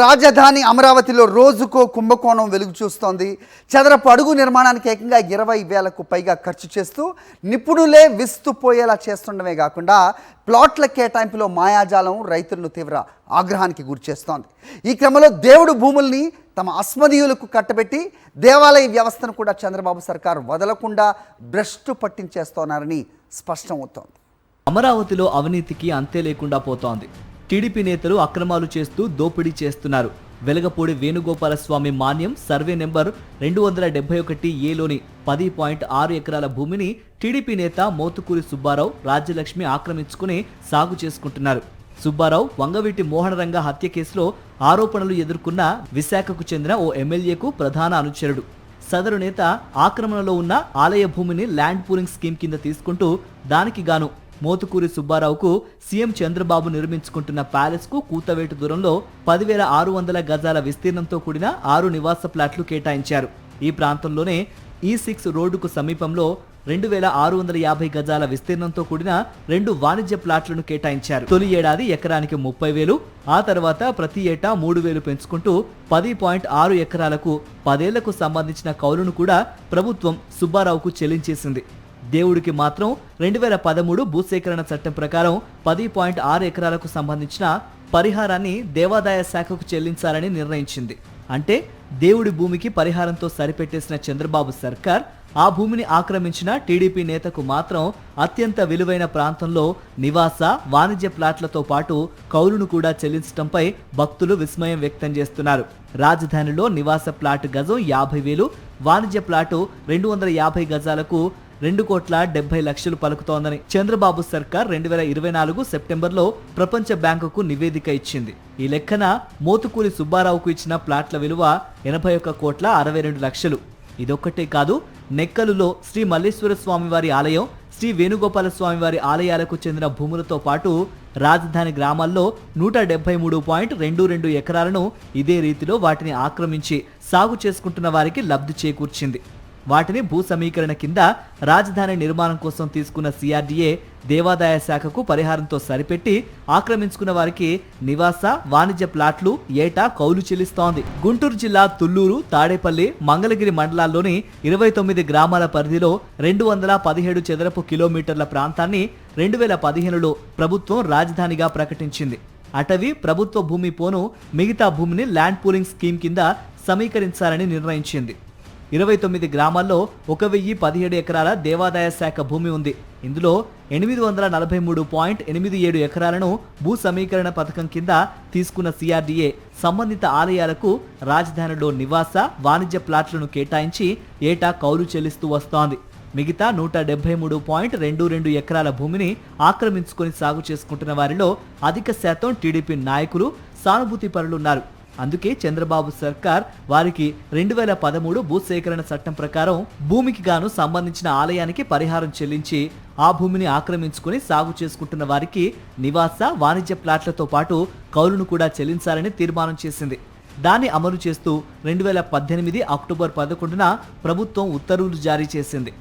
రాజధాని అమరావతిలో రోజుకో కుంభకోణం వెలుగు చూస్తోంది. చదరపు అడుగు నిర్మాణానికి ఏకంగా 20,000కు పైగా ఖర్చు చేస్తూ నిపుణులే విస్తుపోయేలా చేస్తుండమే కాకుండా ప్లాట్ల కేటాయింపులో మాయాజాలం రైతులను తీవ్ర ఆగ్రహానికి గురిచేస్తోంది. ఈ క్రమంలో దేవుడు భూముల్ని తమ అస్మదీయులకు కట్టబెట్టి దేవాలయ వ్యవస్థను కూడా చంద్రబాబు సర్కార్ వదలకుండా భ్రష్టు పట్టించేస్తున్నారని స్పష్టమవుతోంది. అమరావతిలో అవినీతికి అంతే లేకుండా పోతోంది. టీడీపీ నేతలు అక్రమాలు చేస్తూ దోపిడీ చేస్తున్నారు. వెలగపూడి వేణుగోపాలస్వామి మాన్యం సర్వే నెంబర్ 271 10.6 ఎకరాల భూమిని టీడీపీ నేత మోతుకూరి సుబ్బారావు, రాజ్యలక్ష్మి ఆక్రమించుకుని సాగు చేసుకుంటున్నారు. సుబ్బారావు వంగవీటి మోహనరంగ హత్య కేసులో ఆరోపణలు ఎదుర్కొన్న విశాఖకు చెందిన ఓ ఎమ్మెల్యేకు ప్రధాన అనుచరుడు. సదరు నేత ఆక్రమణలో ఉన్న ఆలయ భూమిని ల్యాండ్ పూలింగ్ స్కీమ్ కింద తీసుకుంటూ దానికి గాను మోతుకూరి సుబ్బారావుకు సీఎం చంద్రబాబు నిర్మించుకుంటున్న ప్యాలెస్ కు కూతవేటు దూరంలో 10,600 గజాల విస్తీర్ణంతో కూడిన 6 నివాస ప్లాట్లు కేటాయించారు. ఈ ప్రాంతంలోనే E6 రోడ్డుకు సమీపంలో 2,650 గజాల విస్తీర్ణంతో కూడిన 2 వాణిజ్య ప్లాట్లను కేటాయించారు. తొలి ఏడాది ఎకరానికి 30,000, ఆ తర్వాత ప్రతి ఏటా 3,000 పెంచుకుంటూ 10.6 ఎకరాలకు 10 ఏళ్లకు సంబంధించిన కౌలును కూడా ప్రభుత్వం సుబ్బారావుకు చెల్లించేసింది. దేవుడికి మాత్రం 2013 భూసేకరణ చట్టం ప్రకారం 10.6 ఎకరాలకు సంబంధించిన పరిహారాన్ని దేవాదాయ శాఖకు చెల్లించాలని నిర్ణయించింది. అంటే దేవుడి భూమికి పరిహారంతో సరిపెట్టేసిన చంద్రబాబు సర్కార్ ఆ భూమిని ఆక్రమించిన టీడీపీ నేతకు మాత్రం అత్యంత విలువైన ప్రాంతంలో నివాస, వాణిజ్య ప్లాట్లతో పాటు కౌలును కూడా చెల్లించడంపై భక్తులు విస్మయం వ్యక్తం చేస్తున్నారు. రాజధానిలో నివాస ప్లాట్ గజం 50,000, వాణిజ్య ప్లాటు 250 గజాలకు 2,70,00,000 పలుకుతోందని చంద్రబాబు సర్కార్ 2024 సెప్టెంబర్లో ప్రపంచ బ్యాంకుకు నివేదిక ఇచ్చింది. ఈ లెక్కన మోతుకూరి సుబ్బారావుకు ఇచ్చిన ప్లాట్ల విలువ 81,62,00,000. ఇదొక్కటే కాదు, నెక్కలులో శ్రీ మల్లేశ్వర స్వామివారి ఆలయం, శ్రీ వేణుగోపాల స్వామివారి ఆలయాలకు చెందిన భూములతో పాటు రాజధాని గ్రామాల్లో 173.22 ఎకరాలను ఇదే రీతిలో వాటిని ఆక్రమించి సాగు చేసుకుంటున్న వారికి లబ్ధి చేకూర్చింది. వాటిని భూ సమీకరణ కింద రాజధాని నిర్మాణం కోసం తీసుకున్న CRDA దేవాదాయ శాఖకు పరిహారంతో సరిపెట్టి ఆక్రమించుకున్న వారికి నివాస, వాణిజ్య ప్లాట్లు ఏటా కౌలు చెల్లిస్తోంది. గుంటూరు జిల్లా తుళ్లూరు, తాడేపల్లి, మంగళగిరి మండలాల్లోని 29 గ్రామాల పరిధిలో 217 చదరపు కిలోమీటర్ల ప్రాంతాన్ని 2015లో ప్రభుత్వం రాజధానిగా ప్రకటించింది. అటవీ, ప్రభుత్వ భూమి పోను మిగతా భూమిని ల్యాండ్ పూలింగ్ స్కీమ్ కింద సమీకరించాలని నిర్ణయించింది. 29 గ్రామాల్లో 1,017 ఎకరాల దేవాదాయ శాఖ భూమి ఉంది. ఇందులో 843.87 ఎకరాలను భూ సమీకరణ పథకం కింద తీసుకున్న CRDA సంబంధిత ఆలయాలకు రాజధానిలో నివాస, వాణిజ్య ప్లాట్లను కేటాయించి ఏటా కౌలు చెల్లిస్తూ వస్తోంది. మిగతా 173.22 ఎకరాల భూమిని ఆక్రమించుకొని సాగు చేసుకుంటున్న వారిలో అధిక శాతం టీడీపీ నాయకులు, సానుభూతి పరులున్నారు. అందుకే చంద్రబాబు సర్కార్ వారికి 2013 భూసేకరణ చట్టం ప్రకారం భూమికి గాను సంబంధించిన ఆలయానికి పరిహారం చెల్లించి ఆ భూమిని ఆక్రమించుకుని సాగు చేసుకుంటున్న వారికి నివాస, వాణిజ్య ప్లాట్లతో పాటు కౌలును కూడా చెల్లించాలని తీర్మానం చేసింది. దాన్ని అమలు చేస్తూ 2018 అక్టోబర్ 11న ప్రభుత్వం ఉత్తర్వులు జారీ చేసింది.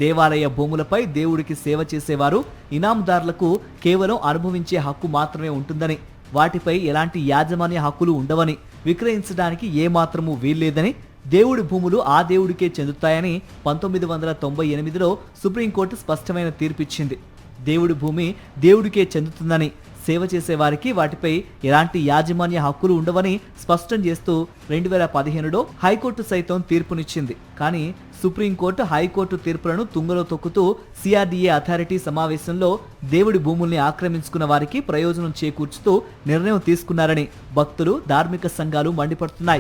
దేవాలయ భూములపై దేవుడికి సేవ చేసేవారు, ఇనాందారులకు కేవలం అనుభవించే హక్కు మాత్రమే ఉంటుందని, వాటిపై ఎలాంటి యాజమాన్య హక్కులు ఉండవని, విక్రయించడానికి ఏమాత్రమూ వీల్లేదని, దేవుడి భూములు ఆ దేవుడికే చెందుతాయని 1998లో సుప్రీంకోర్టు స్పష్టమైన తీర్పిచ్చింది. దేవుడి భూమి దేవుడికే చెందుతుందని, సేవ చేసేవారికి వాటిపై ఎలాంటి యాజమాన్య హక్కులు ఉండవని స్పష్టం చేస్తూ 2015లో హైకోర్టు సైతం తీర్పునిచ్చింది. కానీ సుప్రీంకోర్టు, హైకోర్టు తీర్పులను తుంగలో తొక్కుతూ CRDA అథారిటీ సమావేశంలో దేవుడి భూముల్ని ఆక్రమించుకున్న వారికి ప్రయోజనం చేకూర్చుతూ నిర్ణయం తీసుకున్నారని భక్తులు, ధార్మిక సంఘాలు మండిపడుతున్నాయి.